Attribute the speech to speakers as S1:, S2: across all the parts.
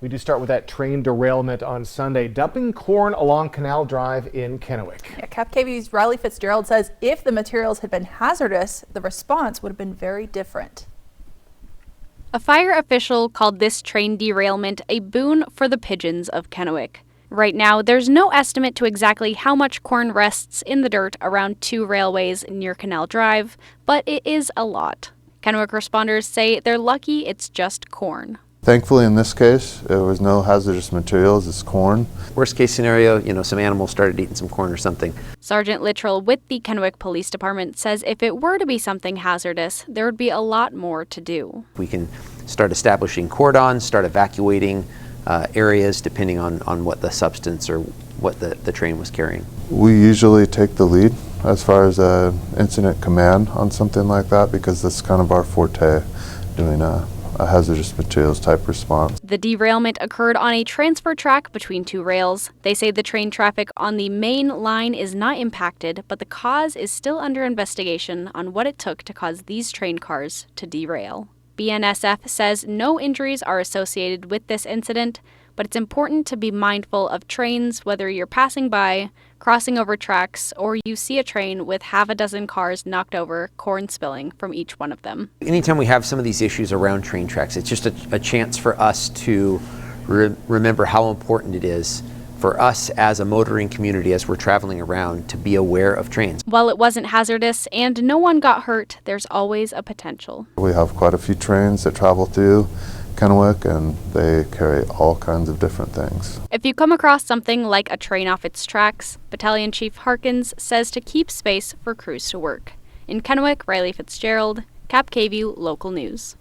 S1: We do start with that train derailment on Sunday, dumping corn along Canal Drive in Kennewick.
S2: Yeah, KFKV's Rylee Fitzgerald says if the materials had been hazardous, the response would have been very different.
S3: A fire official called this train derailment a boon for the pigeons of Kennewick. Right now, there's no estimate to exactly how much corn rests in the dirt around 2 railways near Canal Drive, but it is a lot. Kennewick responders say they're lucky it's just corn.
S4: Thankfully, in this case, there was no hazardous materials. It's corn.
S5: Worst case scenario, some animals started eating some corn or something.
S3: Sergeant Littrell with the Kennewick Police Department says if it were to be something hazardous, there would be a lot more to do.
S5: We can start establishing cordons, start evacuating areas depending on what the substance or what the train was carrying.
S4: We usually take the lead as far as incident command on something like that because that's kind of our forte, doing a hazardous materials type response.
S3: The derailment occurred on a transfer track between 2 rails. They say the train traffic on the main line is not impacted, but the cause is still under investigation on what it took to cause these train cars to derail. BNSF says no injuries are associated with this incident, but it's important to be mindful of trains, whether you're passing by, crossing over tracks, or you see a train with half a dozen cars knocked over, corn spilling from each one of them.
S5: Anytime we have some of these issues around train tracks, it's just a chance for us to remember how important it is for us as a motoring community as we're traveling around to be aware of trains.
S3: While it wasn't hazardous and no one got hurt, there's always a potential.
S4: We have quite a few trains that travel through Kennewick, and they carry all kinds of different things.
S3: If you come across something like a train off its tracks, Battalion Chief Harkins says to keep space for crews to work. In Kennewick, Rylee Fitzgerald, KFKV Local News.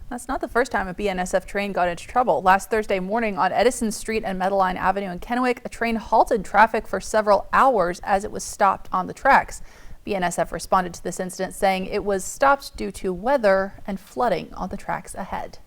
S2: That's not the first time a BNSF train got into trouble. Last Thursday morning on Edison Street and Meadowline Avenue in Kennewick, a train halted traffic for several hours as it was stopped on the tracks. BNSF responded to this incident saying it was stopped due to weather and flooding on the tracks ahead.